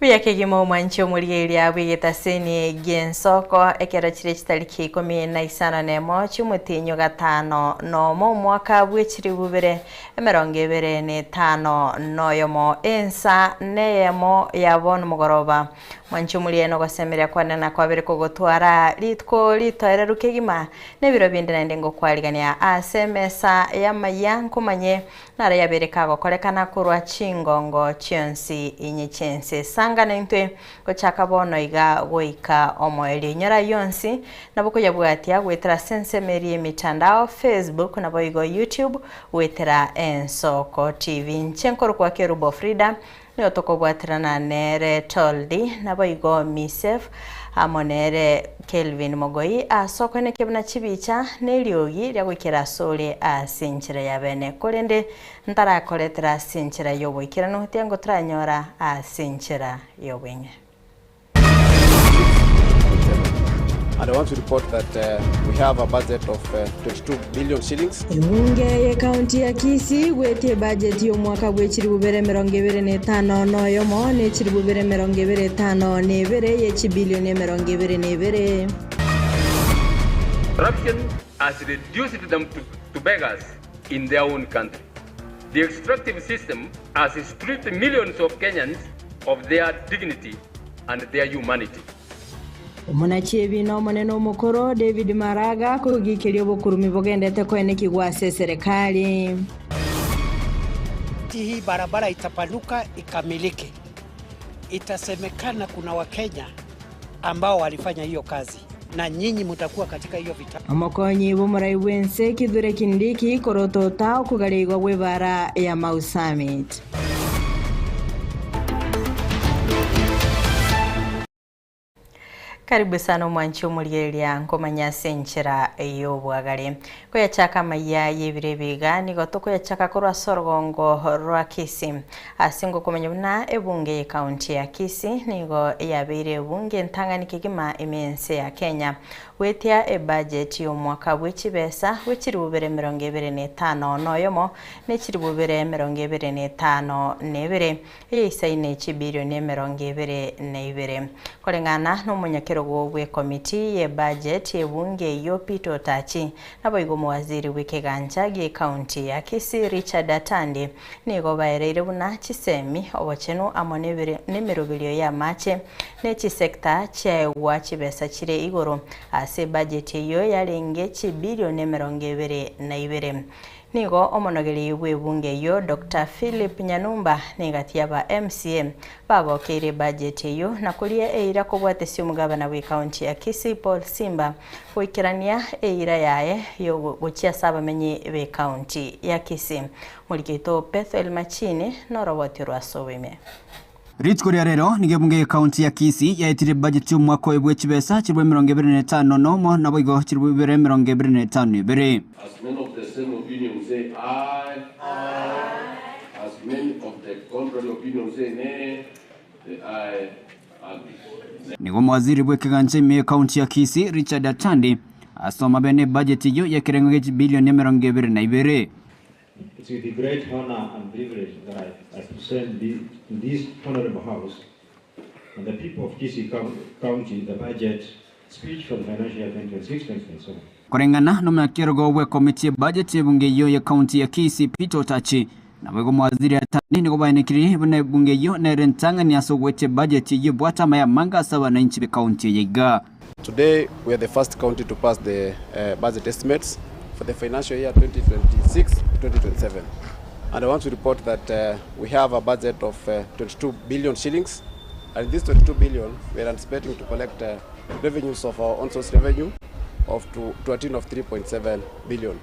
Kuya kegimo mwancho muligeri abwigeta seni gensoko ekero chire chitariki 15 cy'umutinyo gatano no mu mwaka bw'ekiri bubere 2025 noyomo ensa neyemo yabon mugoroba mwancho mulieno gosemerera kwanana kwabere kugotwara litko litoere rukegima nebiro bindi nende ngo kwaligania asemesa yamankumanye nara yabereka gokorekana kurwa chingongo chionsi inyichense sangana intwe gochaka bono iga goika omoeli nyora yonsi naboko yabwatia gwetera sensemeri emitandao Facebook nabo igo YouTube wetera ensoko TV nchenkoro kwa Kerubo Frida niyo tokobwatirana nere Toldi nabo igo Misef amonere Kelvin Mogoi asoko ne kebna chibicha neliogi lya gwikira sole asinchira yabene kolende ntara koletera sinchira yobwikira no tiango tranyora asinchira yobwenye. And I want to report that we have a budget of 22 billion shillings. Bunge ya kaunti ya Kisii gwete budget yo mwaka gwechiri bubere 25 no yomo ne chiri bubere 25 nebere ye chibilioni 22. Corruption has reduced them to beggars in their own country. The extractive system has stripped millions of Kenyans of their dignity and their humanity. Munachebi no maneno mukoro David Maraga kugikiria bukurumi bogendete kwene kigwase serikali. Hii barabara itapanuka ikamilike. Itasemekana kuna Wakenya ambao walifanya hiyo kazi na nyinyi mtakuwa katika hiyo vita. Amokonyi bomurai wense kidhure kindiki koroto tao kugaligwa gwebara ya Mau Summit. Karibu sana mwancho muligeria nkomanya senchira eyobwagare ko yachaka maya yebirebiga nigotoko yachaka korwa sorgongo rwa Kisii asingo komenya buna ebunge county ya Kisii nigo yabire ebunge ntanganike gima imense ya Kenya wetia e budget yo mwaka bw'ekibesa wekiri bubere 25 noyomo nekiri bubere 25 nebere eisaine chibilioni 22 kolengana no munyakero gwe committee ye budget ebunge yo Peter Tachi nabo igomo waziri w'ikiganja ge county ya Kisii Richard Atandi nigo baerere buna chisemi obocheno amonebere nemerobelio ya mache nechi sector che wachibesa chire igoro ase budget yo yarenge chibilioni 22 nigo omonogeri w'ebunge yo Dr. Philip Nyanumba negatia ba MCM babokere budget yo nakulia eira kobwatesi omugabana we county ya Kisii Paul Simba kwikirania eira yaye yo gochia saba menye we county ya Kisii mulikito Bethel Machine norobotirwa soweme. Ritkoria rero nigebunge county ya Kisii yaitire budget yo mwaka w'ekibesa chibwe 25 nomo nabo igo chibwe 25 bere. As many of the same opinion say aye. As many of the contrary opinion say nay, the aye agree. Nigo mwaziri w'ekiganja me county ya Kisii Richard Atandi asoma bene budget yo yakirengo bilioni 22. It's with a great honor and privilege that I present to this honorable house and the people of Kisii County the budget speech for the financial year 2026-2027. Korengana no mnakirogo we committee budget ebunge yo ya county ya Kisii Peter Tachi na wego mwaziri Atandi nigo bainekiri bune bunge yo na rentanga ni asogwete budget yo bwata maya manga sawa na inchi be county yega. Today we are the first county to pass the budget estimates for the financial year 2026-2027. And I want to report that we have a budget of 22 billion shillings. And this 22 billion, we are anticipating to collect revenues of our own source revenue to a tune of 3.7 billion.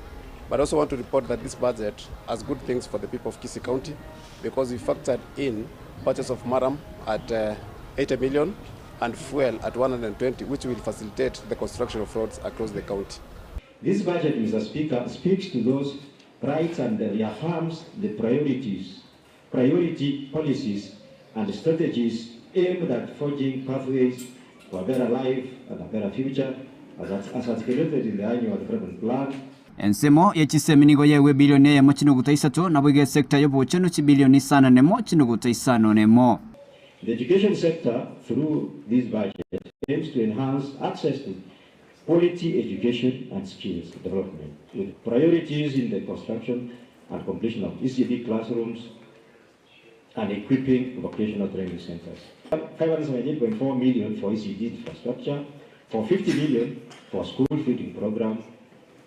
But I also want to report that this budget has good things for the people of Kisii County because we factored in purchase of maram at 80 million and fuel at 120, which will facilitate the construction of roads across the county. This budget, Mr. Speaker, speaks to those rights and reaffirms the priority policies and strategies aimed at forging pathways to a better life and a better future, as articulated in the annual development plan. Ensemo yechiseminigo yewe bilioni ya mochinuguta isatu na bwige sekta yobo chenu chibilioni sana nemo chinuguta isano nemo. The education sector, through this budget, aims to enhance access to quality education and skills development, with priorities in the construction and completion of ECD classrooms and equipping vocational training centers. 578.4 million for ECD infrastructure, for 50 million for school feeding program,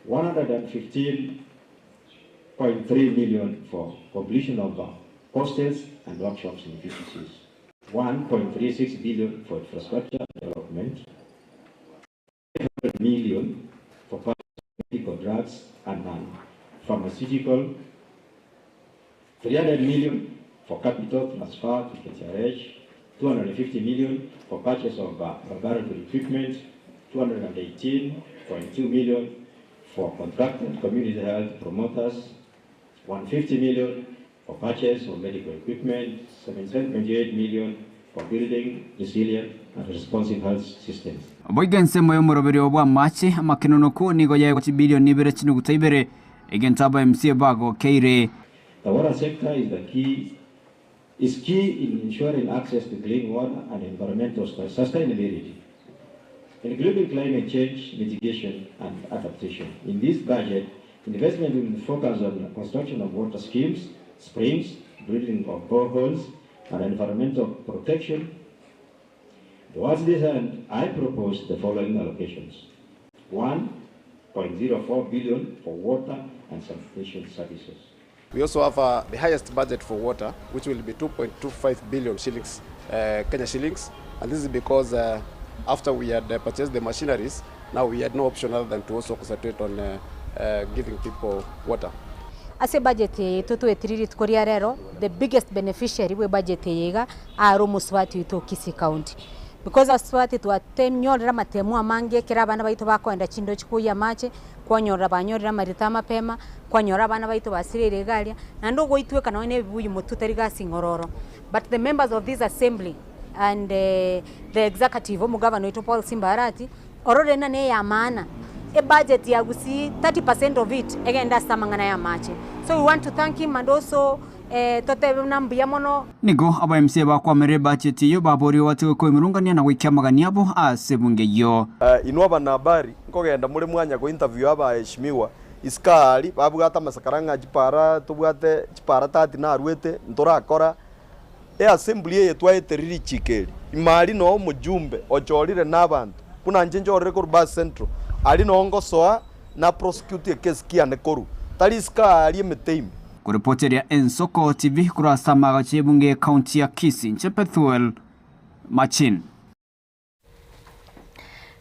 115.3 million for completion of hostels and workshops in VCCs, 1.36 billion for infrastructure development, 500 million for medical drugs and pharmaceutical, 300 million for capital transfer to KTRH, 250 million for purchase of laboratory equipment, 218.2 million for contracted community health promoters, 150 million for purchase of medical equipment, 77.8 million for building resilient and responsive health systems. Boigense moyo muroberi obwa machi makinonoku nigo ya bilioni 2.7 igentaba MC Bago Keire. The water sector is key in ensuring access to clean water and environmental sustainability, including climate change mitigation and adaptation. In this budget, investment will focus on the construction of water schemes, springs, drilling of boreholes, and environmental protection. Towards this end, I propose the following allocations: 1.04 billion for water and sanitation services. We also have the highest budget for water, which will be 2.25 billion shillings, Kenya shillings, and this is because after we had purchased the machineries, now we had no option other than to also concentrate on giving people water. As a budget to the biggest beneficiary we budget yega are Muswati to Kisii County. Because of Swati to attend nyorra matemu amange kera bana baitu bakwenda chindo chikuya mache kwanyora banyorra maritama pema kwanyora bana baitu basirire galia na ndogo itwe kana one bibuyi mututariga singororo. But the members of this assembly and the executive of Governor Paul Simbarati orore na ne ya maana a budget ya gusi 30% of it egenda samangana ya mache. So we want to thank him and also nigo aba MC bakwa mere budget yo babori watu ko imurungania na wikia magania bo asebunge yo inwa bana habari ngogenda muri mwanya ko interview aba heshimiwa iskari babugata masakaranga jipara tubwate jipara tati na arwete ntorakora assembly ye twaiteriri chikeri imali no mujumbe ochorire nabantu kuna njenjorere ko bus central ali no ngosoa na prosecute case kiane koru tali iskari emeteimi. Kuripoti ya Ensoko TV kurasa magache bunge kaunti ya Kisii Nchepethuel Machin.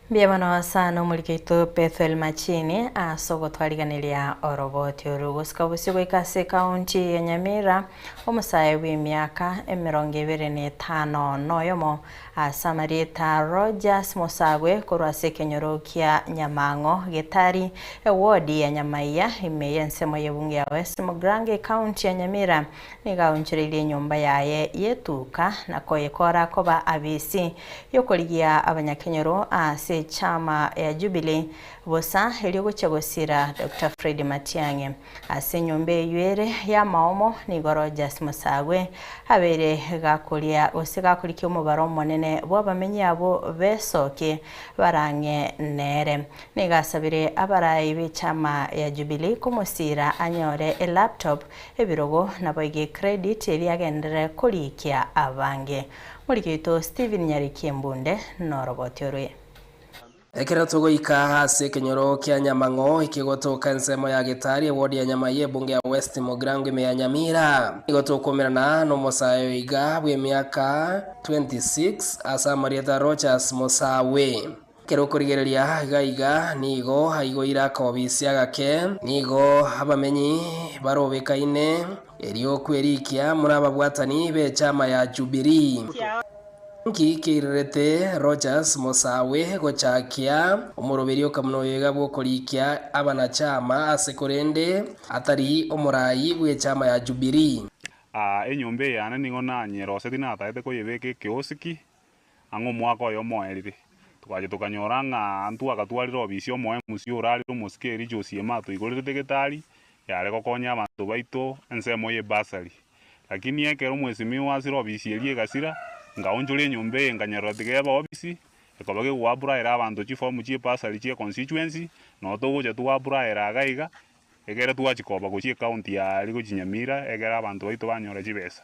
Biamano sana mulikito Pethuel Machini asogo twariganiria oroboti uruguska busigo ikase kaunti ya Nyamira omusaye w'imyaka 25 noyomo Samarita Rogers Musagwe kurase kenyorokia Nyamango Gitari wodi ya Nyamaiya imeyensemo yebunge ya West Mugrange kaunti ya Nyamira nigaunchiririe nyumba yaye yetuka nakoyekora koba abisi yokoligia abanyakenyoro ase chama ya Jubilee bosa eliogochagosira Dr. Fred Matiang'i ase nyombe ywere ya maomo ni Rogers Musagwe abere gakulia osigakulikyo mubaro monene bwabamenyi abo besoke barange nere nigasabire abarayi b'chama ya Jubilee kumusira anyore a laptop ebirogo naboige credit eliagendere kulikia abange mulikito Steven Nyarikiembunde norobotyorwe Ekera togo ikahase kenyoro kia Nyamango ikigotoka nsemo ya Gitari wodi ya Nyamaiya bunge ya West Mugrange me ya Nyamira igotokomerana no mosayo iga bwe miaka 26 asa Marieta Rogers Musawe kero kurigereria gaiga nigo haigo iraka obisia gake nigo abamenyi barobekaine erio kwerikia muraba bwatani be chama ya Jubilee Kirete Rogers Musawe gochakia omoroberio kamnoyega bwokolikia abanachama asekorende atari omorai bwe chama ya Jubilee enyombe yana ningona nyerose tinataete ko yebeke kiosiki ango mwako yo moerire tukaje tukanyoranga antu akatwarira obisio moe musio urari musikeri Josie Mato igorete Gitari yare kokonya abantu baito ensemo ye basari lakini ekero mwesimi wasiro obisierie gasira ngaonjole nyombe nganyarotike office ekobage gwaburaira abantu chifomu chipasali chie constituency no togocha twaburaira gaiga egere twachikoba gochie county ya Nyamira egera abantu baitu banyora chibesa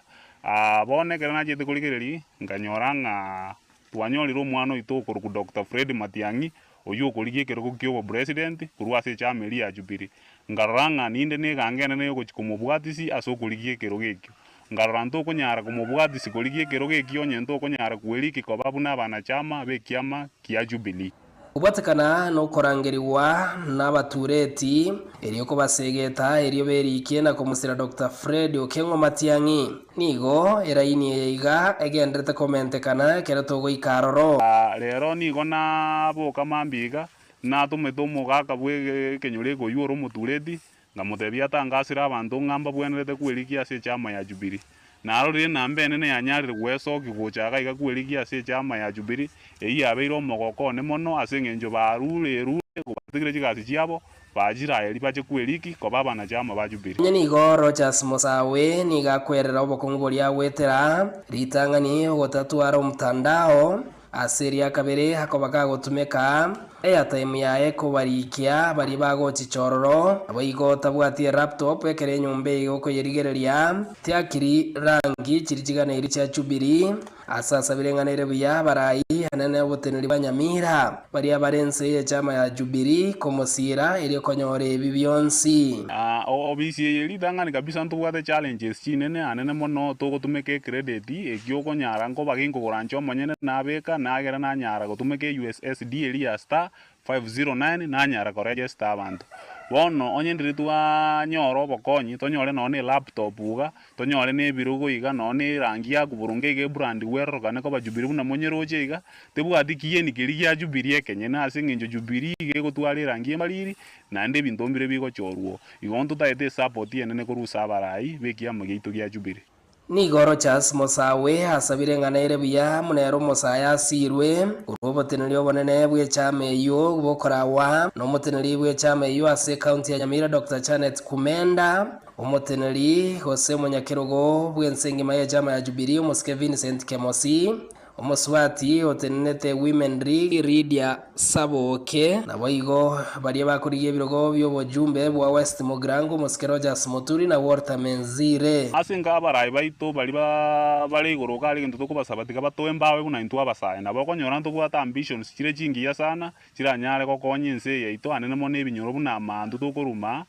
bone kera na chete kuligereri nganyora twanyoliro mwana oito ku Dr. Fred Matiang'i oyo okorigie keroko kyo president kurwase chameli ya Jubilee ngaranga ninde ne gangene ne gochikomobwatisi asokorigie kerogekyo ngaranto konyara kumobwatisi korigie kerogekyo nyento konyara kueliki kobabu na bana chama bekiama kia Jubilee ubwatekana no korangeriwa n'abatureti eriyo ko basegeta eriyo berikie na kumusira Dr. Fred Okengo Matiang'i nigo eraini eiga egendrete komentekana kera togo ikaroro rero nigo na boka mambiga na tumetomo gaka bwe kenyore go yoro mutureti ngamutebia tangasira abantu ngamba bwenerete kwelikia ase chama ya Jubilee narore nambe nene yanyarire gwesoki gochaga iga kwelikia ase chama ya Jubilee eyabeire omogoko ne mono ase ngenjo barure kubatigire chigasi chiabo bajira eri bache kweliki ko baba na chama ba Jubilee nyeni go Rogers Musawe niga kwerera obokongo boria gwetera ritangani gotatwara omtandao aseria kabere hakobaga gotumeka airtime yae kubarikia bari bagochichororo abaigota bwatie laptop ekere nyombe igoko yerigereria tiakiri rangi chirichigana iri cha Jubilee asasa birenganire buya barai hanene boteneri banyamira bari abarense ya chama ya Jubilee komosira iri konyore bibyonsi obisi eri dangani kabisa ntubwate challenges chinene anene mono togotumeke credit ekyoko nyara ngo bagingo gorancho monyene nabeka nagera nanyara gotumeke USSD eri ya star 509 nanyara koregister abantu bono onyendiri twa nyoro bokonyi tonyore none laptop uga tonyore ne birugo iga none rangi ya kuburunge ge brand wero kane ko Jubilee buna monyeroje iga tebwati kiyeni kiri ya Jubilee kenye na asinginjo Jubilee ge gotwale rangi maliri nande bintombire bigo chorwo igonto taete support yenene korusa barai bekia mugeito ya Jubilee nigo Rogers Musawe asabire nganaire buya munero Musaya asirwe uroboteneri obonene bwe chama eyo bokorawa no moteneri bwe chama eyo ase county ya Nyamira Dr. Janet Kumenda omoteneri Jose Munyakerogo bwe nsengima ya chama ya Jubilee Omoske Vincent Kemosi omoswati otenete Women League Lydia Saboke naboigo bari bakuriye birogo by'obojumbe bwa West Mogrango Moske Rogers Muturi na Walter Menzire asinga abarai baito bari goroka ari ntuto kubasabatika batoe mbawe buna intu abasaye nabo konyora ntu bwata ambitions kire chingiya sana kiranyare ko konyinse yaito anene mo nebinyoro buna mantu tokoruma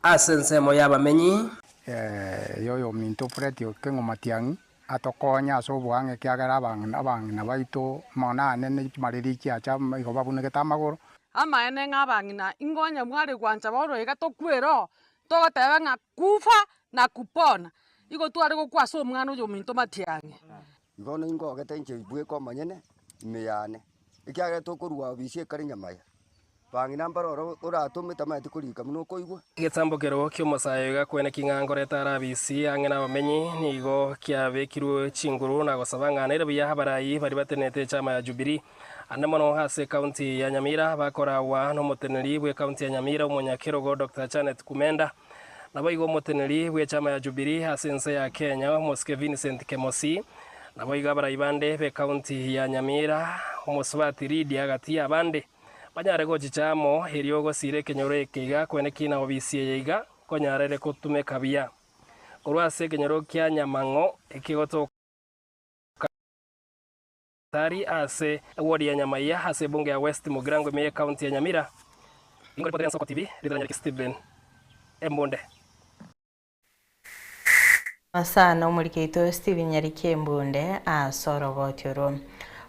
asensemo yabamenyi yoyo minto Fred Okengo Matiang'i atokonya so bwange kiagara abangina baito mona nene mariri kiacha igo babunege tamagoro ama ene ngabangina ingonya mwari kwanja boro ega tokwero togoteba nga kufa na kupona igo twari gokwaso omwana oyo minto Matiang'i igono ingogete nche bweko manyene imeyane ikiagara tokorwa bisie kari nyamaya bangina mbaroro uratumita mati kurika muno koigwa getsambokero kyo Musayo gakwene kingangoreta arabisi angena bamenyi nigo kiabekirwe chinguru na gosabanga nere biya habarai bari batenete chama ya Jubilee anemono hase county ya Nyamira bakorawa no moteneri bwe county ya Nyamira Munyakerogo Dr. Janet Kumenda nabo igo moteneri bwe chama ya Jubilee hasense ya Kenya Moske Vincent Kemosi nabo igo abarai bande be county ya Nyamira omoswati Lydia gati abande banyare go chichamo heriogo sire kenyore kiga kwene kina obisi yiga konyarere kutumeka bia korwase kenyoro kya Nyamango ekigoto tari ase wodi ya Nyamaya ase bunge ya West Mogrango me county ya Nyamira ingore potera Soko TV lidanya Steven Embonde asana umurikeito Steven Nyarike Embonde asorogotyo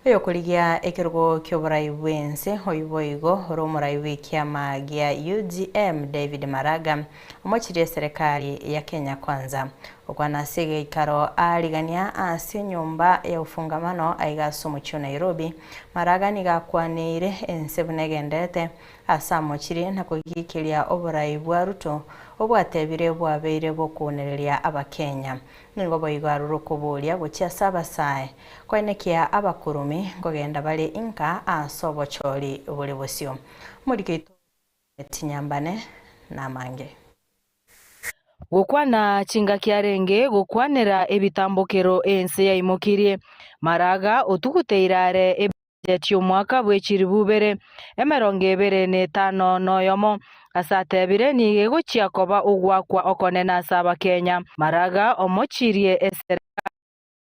oyo kurigia ekirugo kyoburai bwense oyiboigo romurai wikiama gia UGM David Maraga omochire serikali ya Kenya Kwanza okwana sige ikaro aligania ase nyumba ya ufungamano aigaso mucho Nairobi Maraga nigakwaneire ensebunegendete asamochire nakugikilia oburai bwa Ruto obwatebire bwabeire bokunereria abakenya ningo boigaru kubulia gucha sabasae kwenekia abakurumi ngogenda bali inka asobochori buli bosio murikeito tinyambane na mange gukwana chinga kiarenge gukwanira ebitambukiro ense ya imukirie Maraga utuguteirare ebudget y'omwaka bw'ekiri bubere 2025 noyomo asatebire nige guchia koba ugwakwa okonena saba Kenya Maraga omochirie eserikali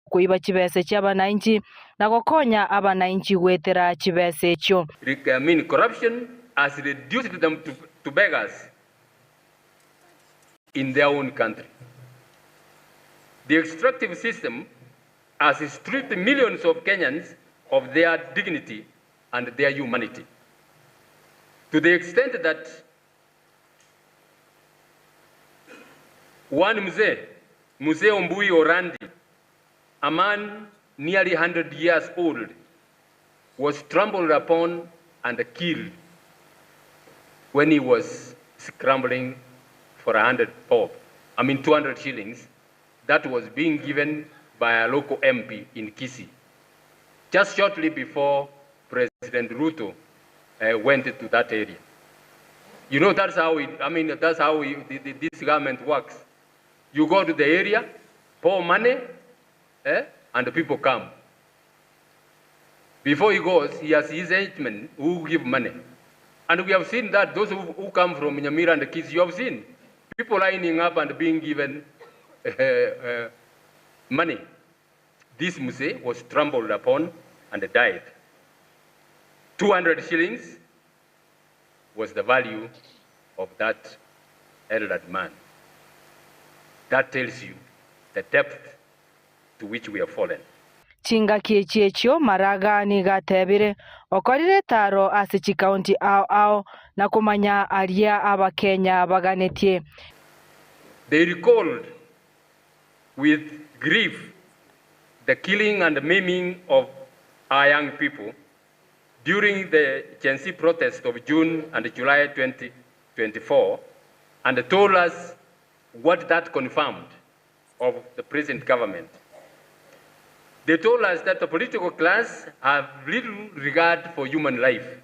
kuiba chibese cy'abananchi na gukonya abananchi gwetera chibese ekyo. I mean, corruption has reduced them to beggars in their own country. The extractive system has stripped millions of Kenyans of their dignity and their humanity, to the extent that one Mzee Ombui Orandi, a man nearly 100 years old, was trampled upon and killed when he was scrambling for 200 shillings that was being given by a local MP in Kisii, just shortly before President Ruto went to that area. You know, that's how this government works. You go to the area, pour money, and the people come. Before he goes, he has his henchmen who give money. And we have seen that those who come from Nyamira and the Kisii, you have seen people lining up and being given money. This Muse was trampled upon and died. 200 shillings was the value of that elderly man. That tells you the depth to which we have fallen. Chinga kiechio Maraga ni gatebire okorire taro asichi county ao na kumanya aria aba Kenya baganetie. They recalled with grief the killing and maiming of our young people during the Gen Z protest of June and July 2024, and told us what that confirmed of the present government. They told us that the political class have little regard for human life.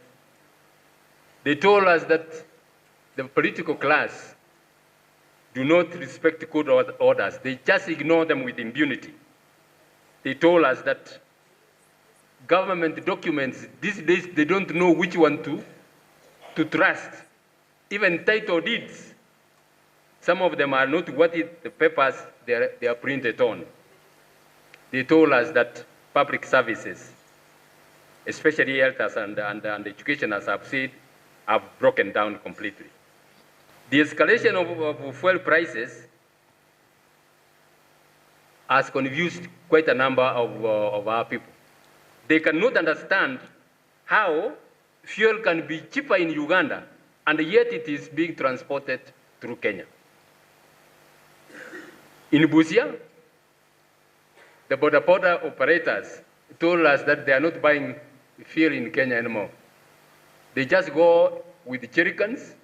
They told us that the political class do not respect good orders. They just ignore them with impunity. They told us that government documents, these days, they don't know which one to trust. Even title deeds, some of them are not what the papers they are printed on. They told us that public services, especially health and education, as I've said, have broken down completely. The escalation of fuel prices has confused quite a number of our people. They cannot understand how fuel can be cheaper in Uganda and yet it is being transported through Kenya. In Busia, the border operators told us that they are not buying fuel in Kenya anymore. They just go with the jerrycans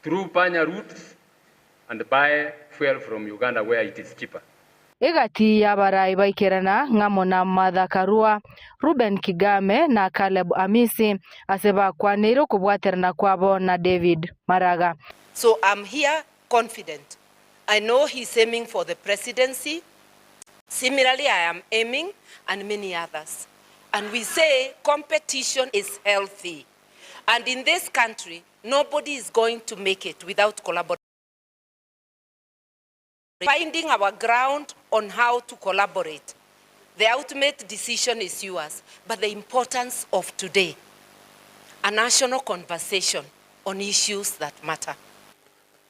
through Panya routes and buy fuel from Uganda where it is cheaper. Igati ya barai baikerana ngamo na Martha Karua, Ruben Kigame na Caleb Amisi aseba kwa nero kubwaterana kwabo na David Maraga. So I'm here confident. I know he's aiming for the presidency. Similarly, I am aiming, and many others. And we say competition is healthy. And in this country, nobody is going to make it without collaboration. Finding our ground on how to collaborate. The ultimate decision is yours, but the importance of today, a national conversation on issues that matter.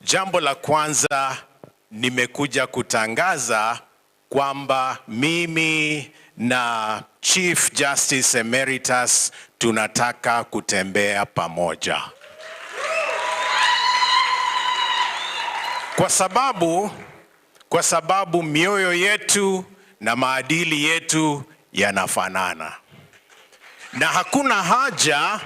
Jambo la kwanza nimekuja kutangaza kwamba mimi na Chief Justice Emeritus tunataka kutembea pamoja. Kwa sababu mioyo yetu na maadili yetu yanafanana. Na hakuna haja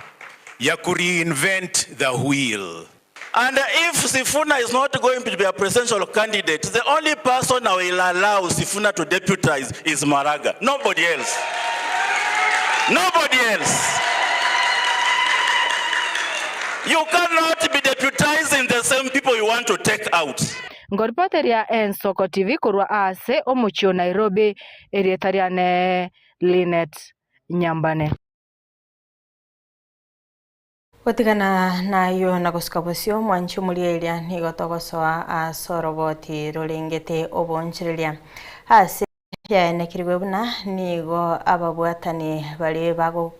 ya kureinvent the wheel. And if Sifuna is not going to be a presidential candidate, the only person I will allow Sifuna to deputize is Maraga. Nobody else. Nobody else. You cannot be deputizing the same people you want to take out. ngoripoteria Ensoko TV kurwa ase omuchio Nairobi erietariane Linet Nyambane. Gutigana nayo na gusukabusio mwanchu mulielia nigotogosoa asoroboti rulingete obonchirelia ase yaenekirwe buna nigo ababwatani bali bago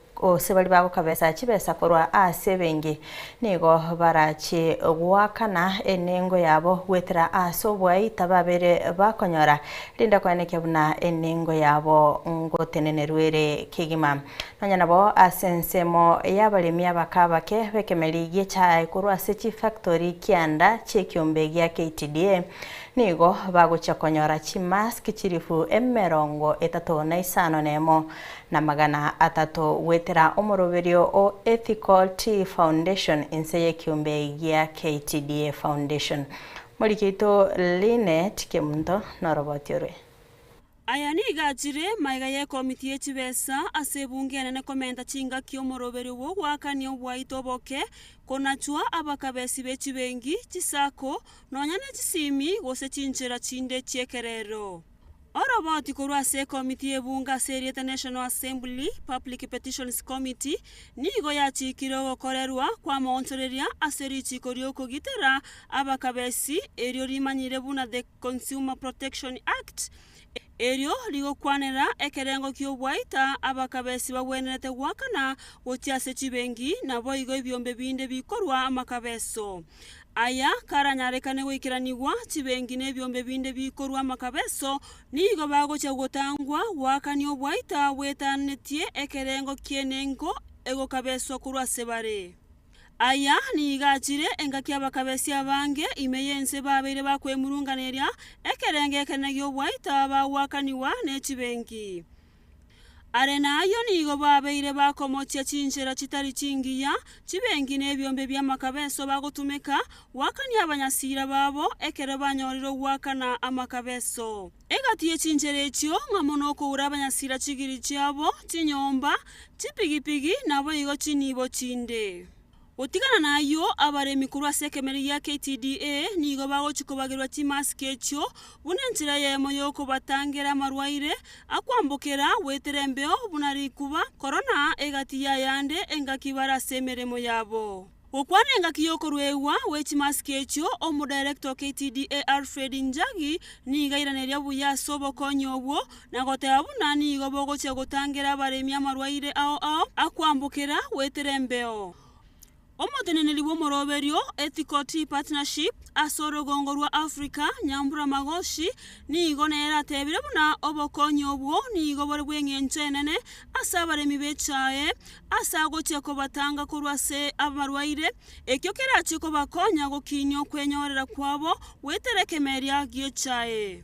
bali bago kabesa chibesa korwa ase bengi nigo barachi gwakana enengo yabo gwetera aso bwaita babere bakonyora linda kwaneke buna enengo yabo ngotenenerwere kigima nanya nabo asensemo yabalemi abakabake bekemeligie cha korwa ase chi factory kianda chekiombe gya KTDA nigo bagocha konyora chimask chirifu emerongo etato na isano nemo na magana atato wetera omoroberio o Ethical Tea Foundation inseye kiumbe gya KTDA Foundation Morikito Linet Kemunto Norobotiore. Aya ni igajire maiga ye komiti y'ekibesa asebunge nene komenta chinga ky'omoroberi wo gwakania obwaito boke konachwa abakabesi b'ekibengi chisako nonyane chisimi gose chinchera chinde chiekerero oroboti korwa ase komiti y'ebunga serieta National Assembly Public Petitions Committee nigo yachikire gokorerwa kwa montoreria aserichiko ryokogitera abakabesi erio rimanyire buna the Consumer Protection Act erio ligokwanera ekerengo ky'obwaita abakabesi bagwenerete gwakana gotiase chibengi nabo igo ebyombe binde bikorwa amakabeso aya karanyarekane goikiranigwa chibengi n'ebyombe binde bikorwa amakabeso nigo bagocha gotangwa wakani obwaita wetanetie ekerengo kyenengo egokabeso kurwa sebare aya ni igachire engaki abakabesi abange imeyense babeire bakwemurunganeria ekerenge ekenegyo obwaita bawakaniwa n'ekibengi arena ayo nigo babeire bakomochia chinchera chitari chingiya chibengi n'ebyombe by'amakabeso bagotumeka wakani abanyasira babo ekere banyoriro wakana amakabeso egatiye chinchera ekyo ngamonoko ura abanyasira chigiri cyabo chinyomba chipigipigi nabo igo chinibo chinde Otigana nayo abaremi kurwa sekemeri ya KTDA nigo bagochikobagirwa chimask ekyo bunenchira yemo yoko batangera marwaire akwambokera weterembeo bunarikuba corona egati yayande engakibara semeremo yabo okwane engakiyoko rwewa wechimask ekyo omu director KTDA Alfred Njagi niga iraneria buya sobo konyobwo nagoteba buna nigo bogoche gotangera abaremi amarwaire ao akwambokera weterembeo Omoteneneli w'omoroberio Ethical Tea Partnership asorogongo rwa Africa Nyambura Magoshi nigo nera tebire buna obokonyo obwo nigo bore bweng'enchenene asabaremi bechae asagoche ko batanga kurwa se abarwaire ekyo kerachi ko bakonya gokinyo kwenyorera kwabo weterekemeria gyechae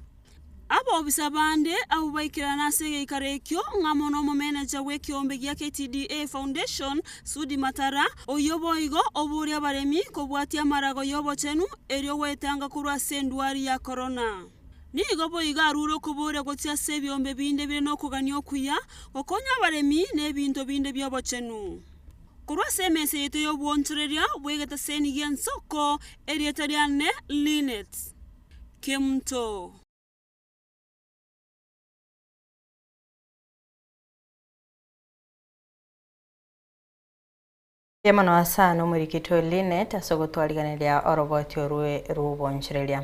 abo bisabande abo baikirana sege ikarekyo ngamono mo manager wekiombe gya KTDA Foundation Sudi Matara oyoboigo oburi abaremi ko bwati amarago yobo chenu erio wetanga kurwa sendwari ya corona nigo boiga ruro kubure gotya sebyombe binde bire no kuganyo kuya okonya abaremi n'ebinto binde byobo chenu kurwa semese yeto yobwontoreria bwegeta seni Ensoko erietariane Linet Kemto Yamano asano murikito Linet asogotwaliganelia oroboti orwe rubonchirelia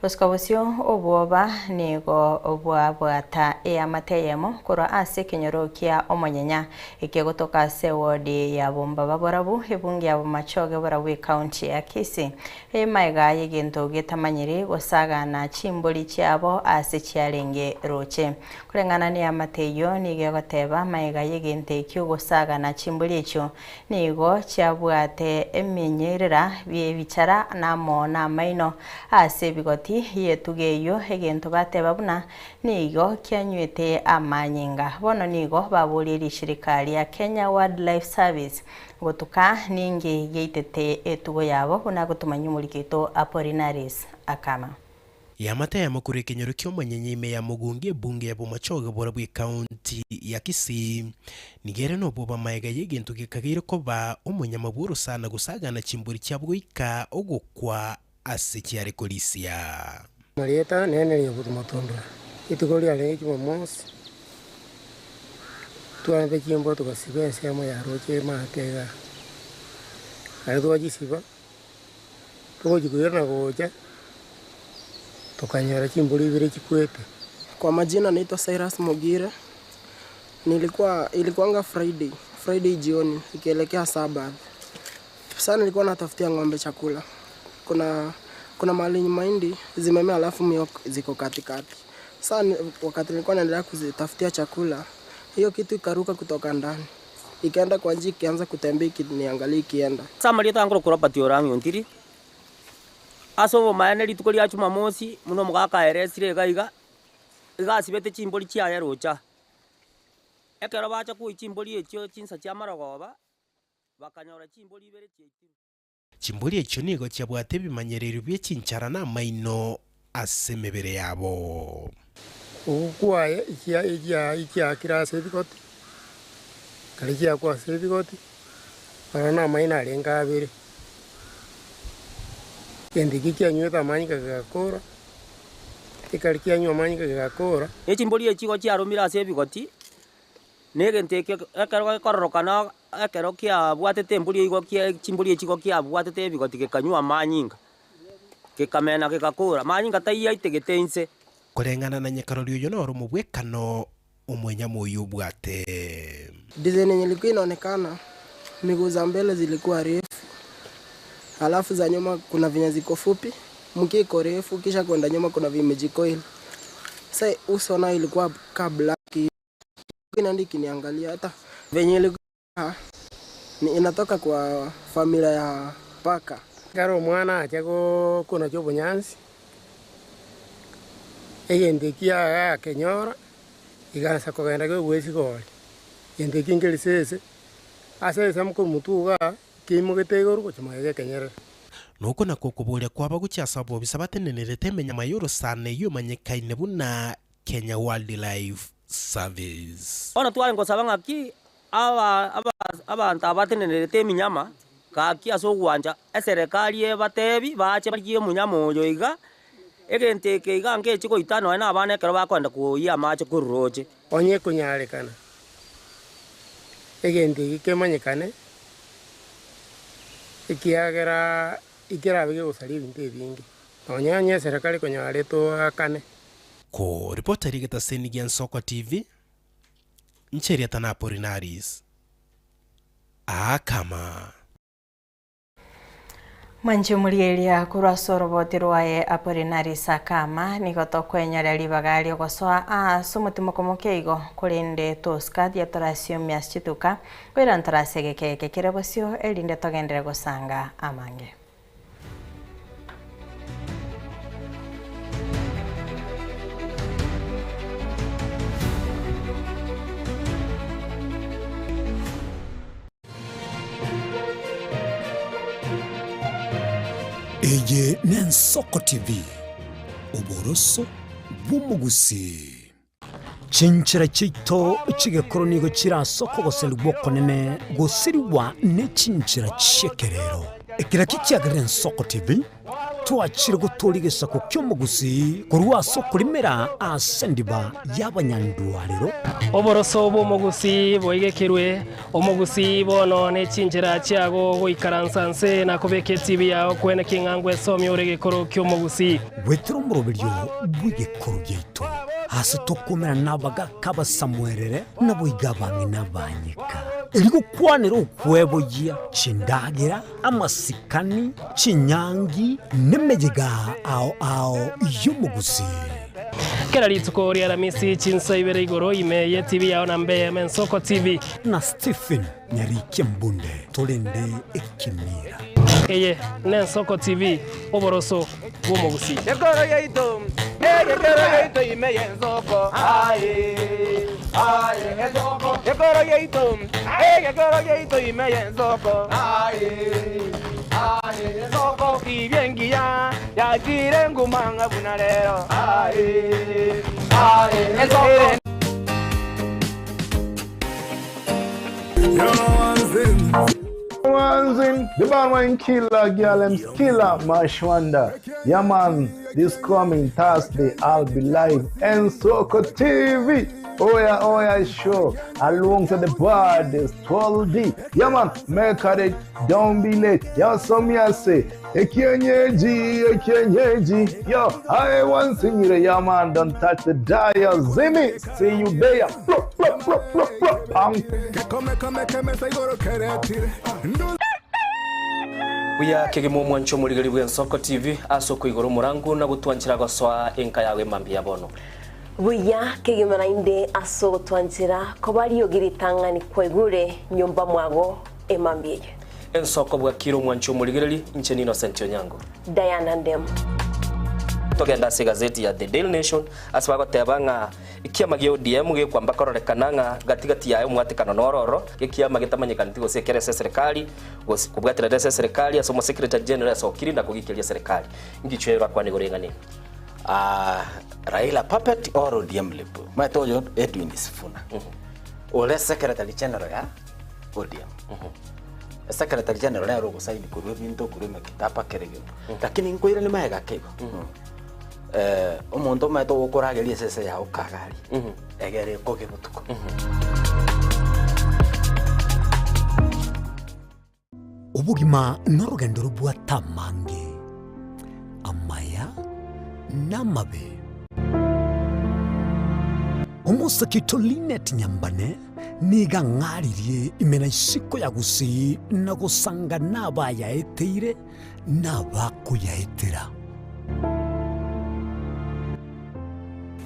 Oskabosio obwoba nigo obwabwata eamateyemo kurwa ase kenyorokia omonyenya ekegotoka se wodi ya bomba baborabu ebungi abo machoge borabu county ya Kisii emaiga yegento getamanyiri gosaga na chimboli cyabo ase cyarenge roche kurengana ni amateyo nige goteba maiga yegente kyo gosaga na chimboli cyo nigo cyabwate emenyerera bicara namo na maino ase bigoti yetugeyo egento bateba buna nigo kyanywete amanyinga bono nigo babulira shirikali ya Kenya Wildlife Service gotuka ninge yeitete etugo yabo buna gutumanya umurikito Apollinaris akama Yamata ya makure kenyoro kyo manyenyime ya mugungi bunge ya bumachoga bora bwi county ya Kisii nigere no boba maiga yegintu gikagire ko ba umunyamaburu sana gusaga na chimburi cyabwika ogukwa asikiare kulisia Marieta nene ni butumotondo itukoli ale Jumamosi tuanze kimbo tukasibe sema ya roche matega alikuwa jisiba tukojikuirna goja tukanyara chimbuli vile chikwete. Kwa majina naitwa Cyrus Mugira. Ilikuanga Friday jioni ikielekea Sabath. Sasa nilikuwa natafutia ng'ombe chakula. Kuna mahali mahindi zimemea alafu mio ziko katikati. Sasa wakati nilikuwa naendelea kuzitafutia chakula, hiyo kitu ikaruka kutoka ndani. Ikaenda kwa nje ikianza kutembea ikiniangalia ikienda. Sasa malieta angro kurapati orangi ontiri. Aso maana litukoli ya Jumamosi muno mugaka eresire gaiga. Igasibete chimboli chia yerocha. Ekero bacha ku chimboli ekyo chinsa chia marogoba bakanyora chimboli ibere chieti. Chimboli ekyo nigo kyabwate bimanyerero by'echinchara na maino asemebere yabo. Ukwaye ikia kirase bikoti. Kalikia kwa sebikoti. Arana maina alenga abere. Kendikikia nyweta manyika gakora. Ikalikia nywa manyika gakora. Echimboli ekyo kyarumira asebikoti. Negenteke ekero kororokana ekero kia bwatete mbuli igo kia chimbuli ekyo kia bwatete bikoti kekanywa manyinga. Kekamena kekakora manyinga taiya itegetense. Kurengana na nyakarori uyo no rumubwekano umwenya moyo bwate. Design yenye ilikuwa inaonekana miguu za mbele zilikuwa refu. Alafu za nyuma kuna vinya ziko fupi, mkia iko refu kisha kwenda nyuma kuna vimejikoil. Sasa uso nao ilikuwa ka black. Inaandiki niangalia hata venye ilikuwa inatoka kwa familia ya paka. Karo mwana achako kuna chobo nyansi. Egendekia kenyora igansa kogenda ko wesi goli. Yendeki ngelisese ase samko mutuga kimugete iguru kuchimage kenyera. Nuko nako kuburia kwaba gucyasabo bisabatenenerete menya mayoro sane yumanyekaine buna Kenya Wildlife Service. Ona twali ngosaba ngaki abantu abatenenerete eminyama kaki asogwanja eserikali ebatebi bache bagiye munyama oyo iga egenteke iga ngechi ko itano na abana ekero bakwenda kuya mache kuroje onye kunyarekana egende ikemanyekane ikiagera ikirabe gusari ibintu bingi onye serikali kunyare to akane ko reporter igeta Senigian Soko TV ncheria Tanapolinaris akama Mwanji mulielia kurasoro botirwaye Apolinari Sakama nigoto kwenyara libagali ogosoa sumutimo komokeigo kulinde toskadi ya torasio miaschituka kwira ntarasege kirebosio elinde togendere gosanga amange. Eye Nensoko TV uboroso bw'umugusi chinchira chito chigekoro nigo chirasoko goseluboko nene gosiriwa ne chinchira chekerero ekira kikiagere Nensoko TV twachire gutorigesa ko kyomugusi kurwa soko limera asendiba y'abanyandwariro oboroso bw'umugusi boigekirwe omugusi bono ne chinchira chiago goikaransanse na kubeke TV yao kwene kingangwe somyo uregekoro kyomugusi wetero murobiryo bw'igekoro gyeito hasi tokomera nabaga kabasamwerere naboigabangi nabanyika eligo kwanero kwebogia chindagira amasikani chinyangi nemejega ao y'umugusi kera litsuko ria Ramisi chinsa ibere igoro imeye TV yao na Mbeya Nensoko TV na Stephen Nyarike Mbunde tolende ekimira eye Nensoko TV oboroso bw'umugusi ekoro yeito imeye Nensoko Nensoko ekoro yeito imeye Nensoko Nensoko ibyengia yakire ngumanga bunalero Nensoko ones in the Barman Killer Gallem Killer Mashwanda. Yeah man, this coming Thursday I'll be live in Soko TV. Oh yeah, sure. Along to the baddest 12D. Yeah man, make it, don't be late. Yeah, some ya say, Ekenyeji. Yo, I want sing it. Yeah man, don't touch the dial. Zimmy, see you there. Buya kegemo mwancho muligari bwa Soko TV asoko igoro murangu na gutwanchira goswa enka yawe mambia bono. Buya kegemo inde aso twanchira ko bari yogiritanga ni kwegure nyumba mwago emambie. Ensoko bwa kiro mwancho muligari ncheni Innocent Onyango. Diana Ndem. Togenda se gazeti ya The Daily Nation asbago tebanga ikiama gyo DM ge kwamba kororekananga gatigati yayo mwatikano nororo ikiama gitamanyikana tigo sekere serikali kubwatira serikali asomo secretary general sokiri na kugikiria serikali ngichwera kwa nigorengani Raila puppet or ODM lepo matojo Edwin Sifuna ole secretary general ya ODM secretary general ya rogo saidi kurwe binto kurwe kitapa kerege lakini nkoira ni maega kego omuntu maito ukurageria sese ya ukagari egere koge butuko ubugima n'urugendo rubwa tamange amaya namabe umusakito Linet Nyambane niga ngaririe imena isiko ya gusi na gusanga nabaya eteire nabakuyaetera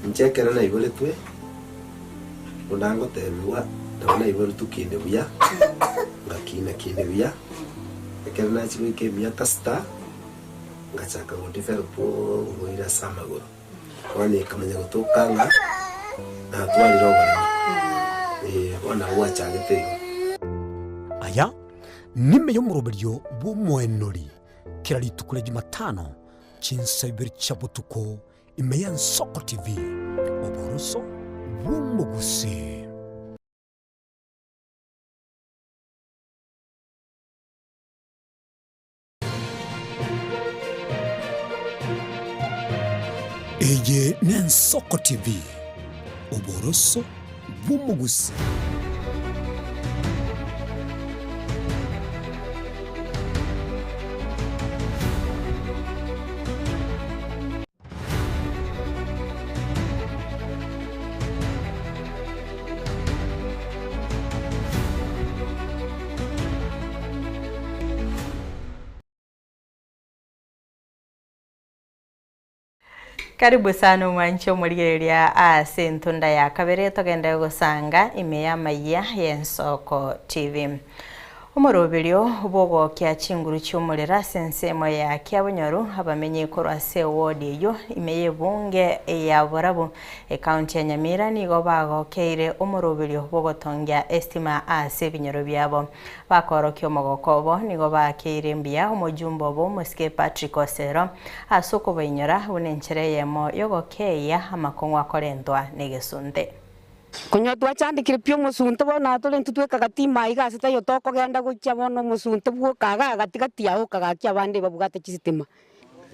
nchekera na ibole twe unango tebiwa ndabona ibole tukinde buya ngakina kinde buya ekera na chiwe ke miya tasta ngachaka ngondifero po ngoira samagoro wani kamanya gutokanga na twali rogo wana wacha gitego aya nime yo muroberyo bumwenori kirari tukule Jumatano chinsabiri chabutuko imeya Soko TV oboroso bumugusi eye nen Soko TV oboroso bumugusi Karibu sana mwancho muligereria ase ntunda ya kabere togenda gusanga imeya maiya y'Ensoko TV. Umoroberio bogo kya chinguru cy'umurera sensemo ya Kyabunyoru abamenye ko rase wodi yo imeye bunge ya Borabu county ya Nyamira nigo bago keire umoroberio bogo tongya estima ase binyoro byabo bakoro kyo mogokobo nigo bakeire mbia umujumbo bo muske Patrick Osero asoko binyora unenchereyemo yogo keya amakongwa korendwa negesunde Kunya twachandikire pyo musunte bona tole ntutweka gatima iga sita yo toko genda gucha bono musunte bwo kaga gatigati yaho kaga kya bande babugate kisitema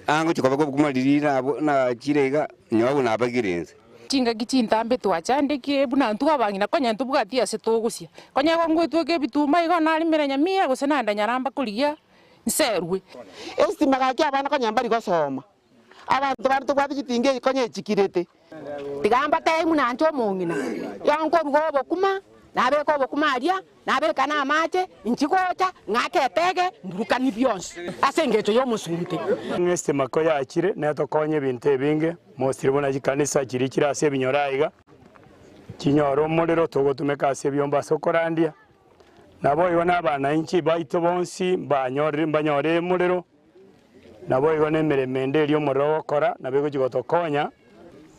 ango chikoba ko kumalirira na chirega nyawo na bagirenze chinga gichintambe twachandike buna ntu abangina konya ntu bugati ase togusia konya go ngwetweke bituma igo nari mirenya mia gusenanda nyaramba kuligia nserwe estima ga kya bana konya mbari gosoma abantu bari tugwati chitinge konya chikirete tigamba tayi muna nto mongina yanko rugobo kuma nabe ko bokuma aria nabe kana mache nchikota ngake tege ndurukani byonse asengeto yo musunte ngeste makoya akire neto konye binte binge mosiribona jikanisa kiri kirase binyoraiga kinyoro mulero togo tumeka ase byomba sokorandia nabo ibona abana inchi baito bonsi banyore mulero nabo ibona emeremende elyo muroro kora nabego jigotokonya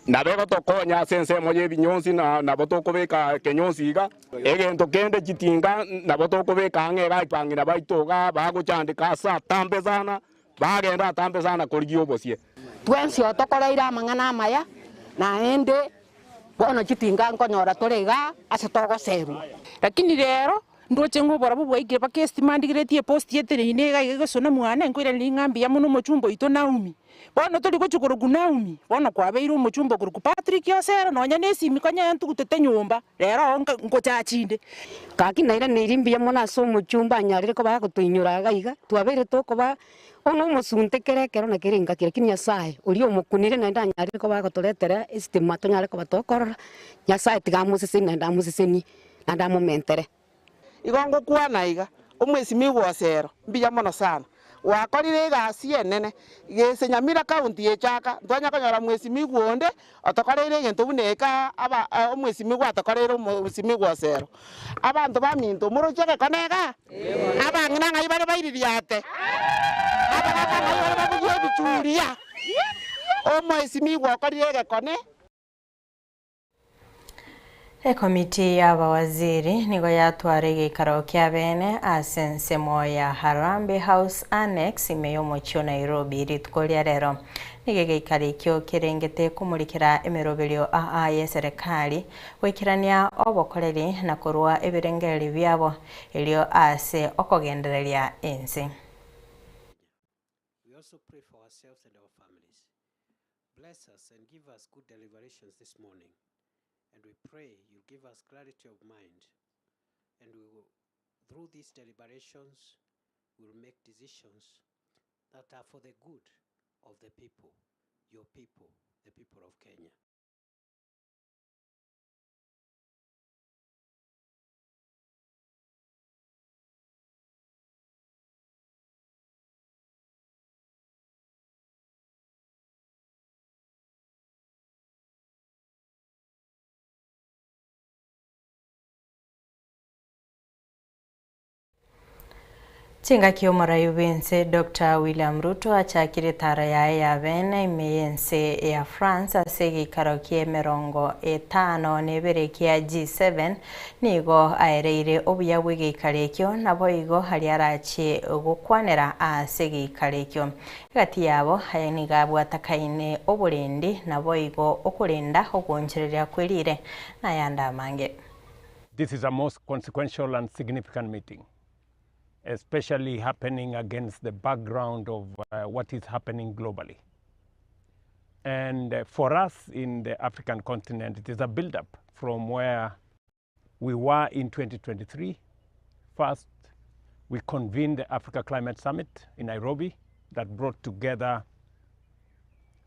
nabego tokonya sense moye binyonsi na botoko beka kenyonsi iga egento kende chitinga na botoko beka ngera ipangira baitoga bago chandika sa tambe sana bagenda tambe sana korigi obosie twensi otokoreira mangana maya na ende bono chitinga nkonyora torega ase togo seru lakini rero ndoche ngobora bubwa ike bakesti mandigiretie post yetere inega igesona mwana nkwira lingambi ya muno mochumbo ito Naomi bono tuli gochukuru ku Naomi bono kwabeire omochumbo kuru ku Patrick Osero nonya nesimi konya ntugutete nyumba rero ngochachinde kaki naira nirimbia mona so mochumba nyarire ko bagotuinyura gaiga twabeire tokoba ono musunte kerekero na kiringa kire kinyasaye uri omukunire na ndanyarire ko bagotoretera estima tonyare ko batokorora nyasaye tigamuseseni na ndamuseseni na ndamumentere igongo kwana iga omwesimi gwosero mbiya mono sana wakorire gasi enene gese Nyamira county yechaka twanya konyora mwesimi gwonde otokorire gento buneka aba omwesimi gwatokorire omwesimi gwosero abantu baminto murocheke konega abangina ngai bare baiririate abaka ngai bare babuye bichuria omwesimi gwakorire gekone. Komiti y'abawaziri nigo yatwara igikaro kya bene ase ensemo ya Harambee House Annex imeyo mochio Nairobi ritkolia rero nigigikari kyo kirengete kumurikira emeroberio ya serikali wikirania obokoreri na kurwa ebirengeri byabo elio ase okogendereria ensi. We also pray for ourselves and our families. Bless us and give us good deliberations this morning. And we pray you give us clarity of mind, and we will, through these deliberations, we will make decisions that are for the good of the people, your people, the people of Kenya. Chinga kiomora yubense Dr. William Ruto achakire tara ya bene imeyense ya France asegi karokie merongo etano nebere kia G7 nigo aereire obuya bwege karekyo nabo igo hari arache gukwanera asegi karekyo gati yabo hayaniga bwatakaine oburendi nabo igo okurinda ogoncherera kwirire nayanda mange. This is a most consequential and significant meeting, especially happening against the background of what is happening globally. And for us in the African continent, it is a build-up from where we were in 2023. First, we convened the Africa Climate Summit in Nairobi that brought together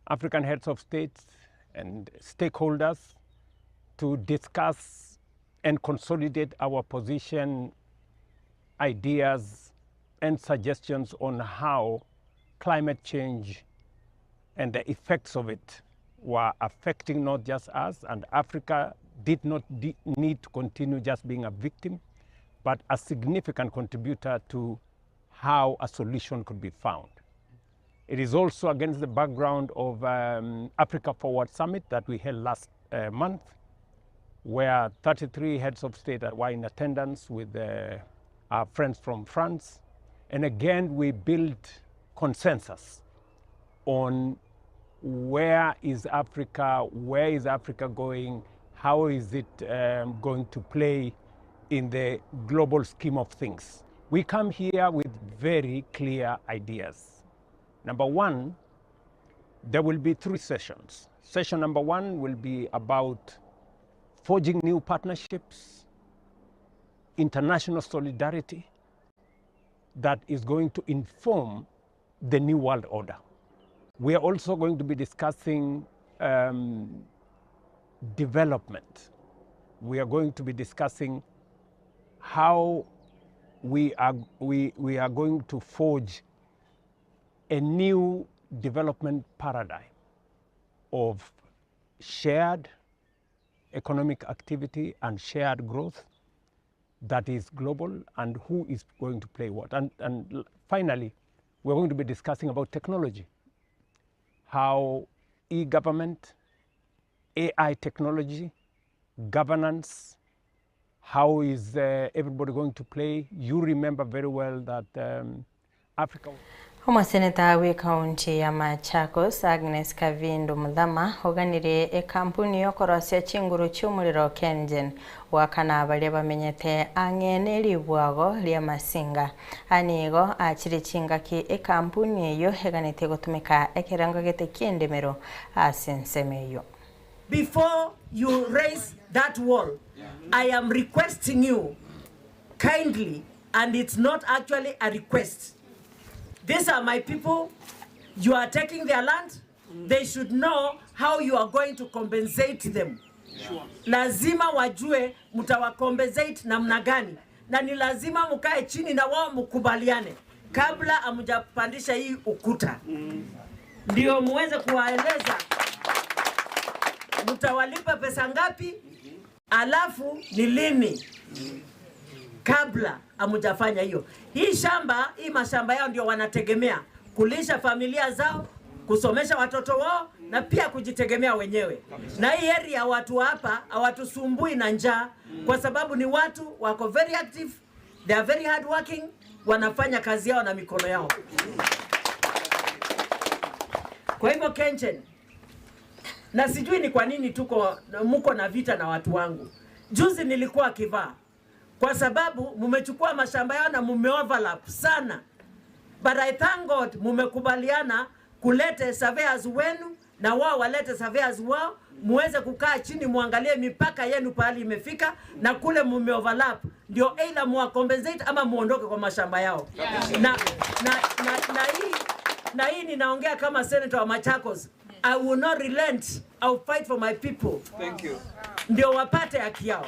African heads of states and stakeholders to discuss and consolidate our position, ideas and suggestions on how climate change and the effects of it were affecting not just us, and Africa did not need to continue just being a victim, but a significant contributor to how a solution could be found. It is also against the background of Africa Forward Summit that we held last month, where 33 heads of state were in attendance with our friends from France. And again, we built consensus on where is Africa going, how is it going to play in the global scheme of things. We come here with very clear ideas. Number one, there will be 3 sessions. Session number 1 will be about forging new partnerships, international solidarity that is going to inform the new world order. We are also going to be discussing development. We are going to be discussing how we are going to forge a new development paradigm of shared economic activity and shared growth that is global, and who is going to play what. And finally, we're going to be discussing about technology, how e-government, AI technology, governance, how is everybody going to play. You remember very well that Africa... Omuseneta we county ya Machakos Agnes Kavindu Muthama oganire ekampuni yokorosia chinguru cy'umuriro Kengen wakana bali bamenyete angene libwago lya masinga anigo akiri chingaki ekampuni eyo heganite gutumika ekerango gete kiendemero asensemeyo. Before you raise that wall, I am requesting you kindly, and it's not actually a request. These are my people. You are taking their land. They should know how you are going to compensate them. Lazima wajue mutawakompensate namna gani, na ni lazima mukae chini na wao mukubaliane kabla amujapandisha hii ukuta. Ndio muweze kuwaeleza mutawalipa pesa ngapi, alafu ni lini, kabla amujafanya hiyo. Hii mashamba yao ndio wanategemea kulisha familia zao, kusomesha watoto wao na pia kujitegemea wenyewe. Na hii area watu hapa hawatusumbui na njaa kwa sababu ni watu wako very active, they are very hard working, wanafanya kazi yao na mikono yao. Kwa hivyo Kengen, na sijui ni kwa nini muko na vita na watu wangu. Juzi nilikuwa Kivaa kwa sababu mumechukua mashamba yao na mumeoverlap sana. But I thank God mumekubaliana kulete surveyors wenu na wao walete surveyors wao, muweze kukaa chini muangalie mipaka yenu pahali imefika, na kule mumeoverlap ndio either muwakompensate ama muondoke kwa mashamba yao. Na hii ninaongea kama senator wa Machakos. I will not relent. I will fight for my people. Thank you. Ndio wapate haki yao.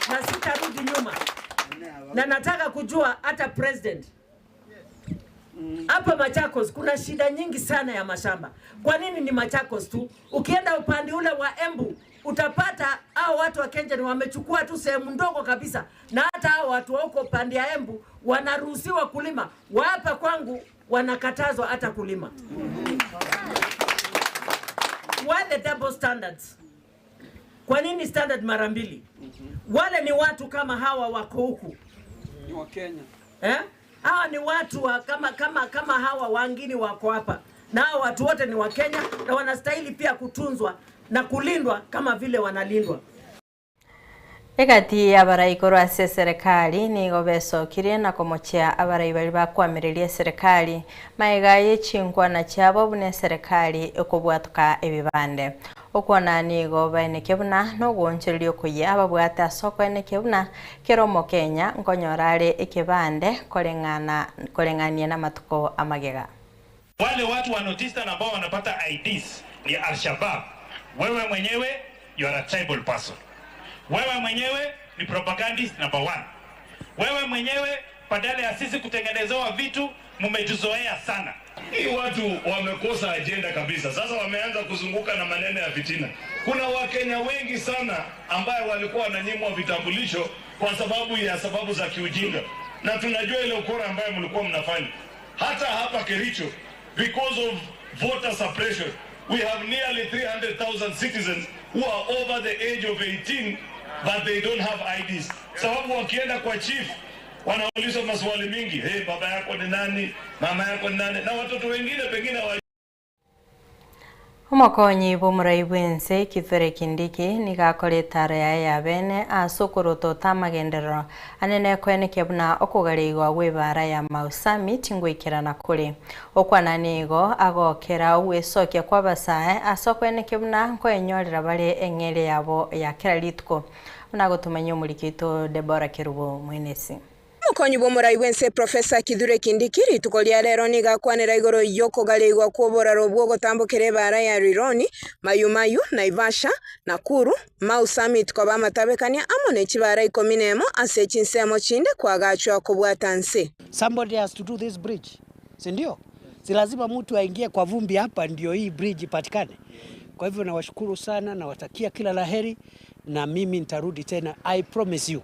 Na sitarudi nyuma. Na nataka kujua hata president. Hapa Machakos kuna shida nyingi sana ya mashamba. Kwa nini ni Machakos tu? Ukienda upande ule wa Embu utapata hao watu wa Kengen wamechukua tu sehemu ndogo kabisa, na hata hao watu wa huko upande ya Embu wanaruhusiwa kulima. Hapa kwangu wanakatazwa hata kulima. Why the double standards? Kwa nini standard mara mbili? Wale ni watu kama hawa wako huku. Ni wa Kenya. Hawa ni watu kama hawa wangine wako hapa. Na hawa watu wote ni wa Kenya na wanastahili pia kutunzwa na kulindwa kama vile wanalindwa. Egati abarai korwase serikali ni gobeso kire na komochia abarai bali bakwamiririe serikali maigaye chinkwa na chabo bune serikali ekobwatuka ebibande okwana ni gobaineke buna no goncherio kuye ababwata soko eneke buna keromo Kenya nkonyorare ekibande kolengania na matuko amagega. Wale watu wa Northeastern ambao wanapata IDs ni Al-Shabaab. Wewe mwenyewe you are a tribal person. Wewe mwenyewe ni propagandist number 1. Wewe mwenyewe badala ya sisi kutengenezewa vitu mumetuzoea sana. Hii watu wamekosa agenda kabisa. Sasa wameanza kuzunguka na maneno ya fitina. Kuna Wakenya wengi sana ambaye walikuwa wananyimwa vitambulisho kwa sababu za kiujinga. Na tunajua ile ukora ambayo mlikuwa mnafanya. Hata hapa Kericho, because of voter suppression, we have nearly 300,000 citizens who are over the age of 18 but they don't have IDs. Sababu wakienda kwa chief wanaulizwa maswali mingi, baba yako ni nani, mama yako ni nani, na watoto wengine pengine Omokonyi bomurai bwense Kithure Kindiki nigakoreta area ya bene asokoroto tamagendero anene kweneke buna okugareigwa gwibara ya Mau Summit ngwikirana kuri okwananigo agokera wesokia kwa basae asokweneke buna nkwenyorera bare engere yabo ya kiralitko unagotumanya umurikito Deborah Kerubo mwenesi. Mukonyi bomurai bwense Professor Kithure Kindiki rituko lya lero nigakwanira igoro yokogareigwa kuoboraro bwo gutambukire bara ya Rironi, Mayumayu, Naivasha, Nakuru, Mau Summit kwa bamatabekania amone chibara 11 ase chinsemo chinde kwagachwa kubwata nse. Somebody has to do this bridge. Si ndio? Si lazima mtu aingie kwa vumbi hapa ndio hii bridge ipatikane. Kwa hivyo nawashukuru sana na watakia kila laheri na mimi nitarudi tena, I promise you.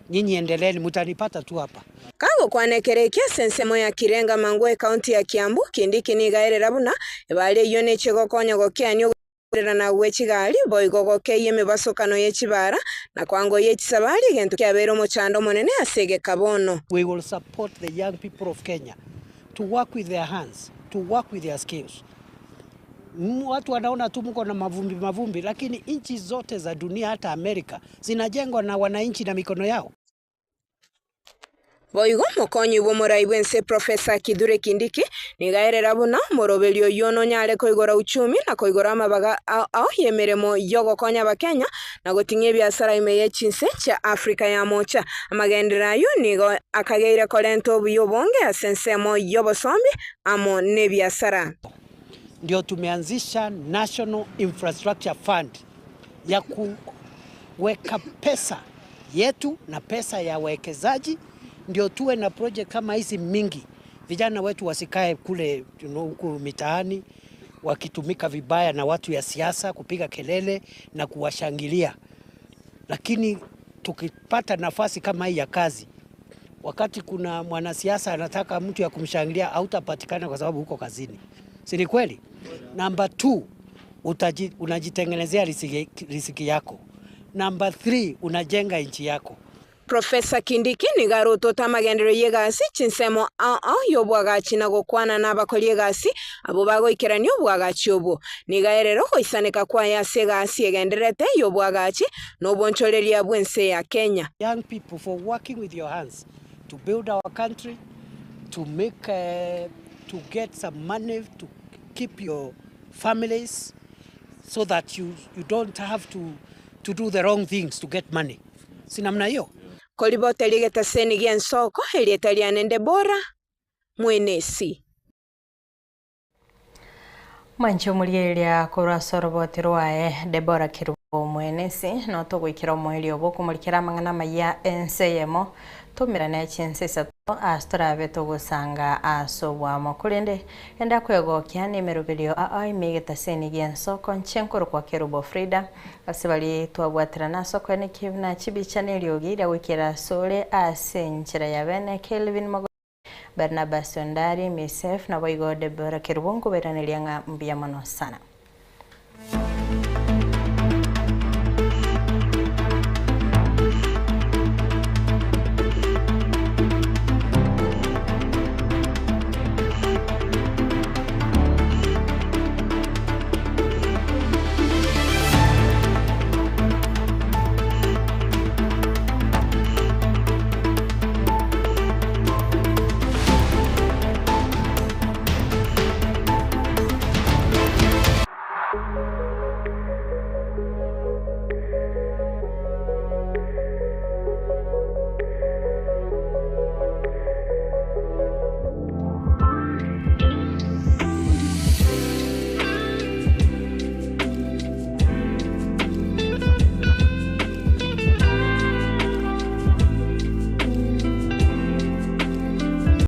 Nyinyi endeleeni, mutanipata tu hapa. Kago kwanekerekia sensemo ya Kirenga Mangwe county ya Kiambu Kindiki nigaerera buna bale yone chegokonya gokianyo na wechigali boigogoke yemebasokano yechibara na kwango yechisabali gento kyabero mochando monene asege kabono. We will support the young people of Kenya to work with their hands, to work with their skills. Watu wanaona tu mko na mavumbi, lakini nchi zote za dunia hata Amerika zinajengwa na wananchi na mikono yao. Boigo mukonyi bw'omurai bwense Profesa Kithure Kindiki nigaerera buna moroberio yono nyare koigora uchumi na koigora amabaga ao yemeremo yogokonya abakenya na gotinga ebiasara imeye chinse cha Afrika ya mocha amagendera ayo nigo akageire korento obuyobonge asensemo yobosombi amo nebiasara. Ndio tumeanzisha National Infrastructure Fund ya kuweka pesa yetu na pesa ya wawekezaji, ndio tuwe na project kama hizi mingi. Vijana wetu wasikae kule huku mitaani wakitumika vibaya na watu ya siasa kupiga kelele na kuwashangilia. Lakini tukipata nafasi kama hii ya kazi, wakati kuna mwanasiasa anataka mtu ya kumshangilia, hautapatikana kwa sababu huko kazini. Si ni kweli? Number 2, unajitengenezea riziki yako. Number 3, unajenga nchi yako. Profesa Kindiki nigaruto tamagendero yegasi chinsemo yobwagachi na gokwana n'abakoli egasi abo bagoikerania obwagachi obo nigaerero goisaneka kwa yase egasi egenderete yobwagachi n'obonchoreria bwense ya Kenya. Young people, for working with your hands to build our country, to make to get some money to keep your families so that you don't have to do the wrong things to get money. Sinamna hiyo. Kolibote ligeta seni gen soko elietaliane Debora Mwenesi. Mancho mulielia kura soroboti rwae Debora Kirubo Mwenesi no tugwikira omweli obo kumulikira mangana maya enseyemo tumirane chinse sato astrabe tugusanga asobwamo kulende enda kwegokia nimerubirio imegeta seni gen soko nchenkuru kwa Kirubo Frida asibali twabwatira na soko ne kivna chibicha neliogira wikira sole asenchira ya bene Kelvin Mogo Barnabas Ondari Misef na boigo Debora Kirubo ngoberanelianga mbia mano sana.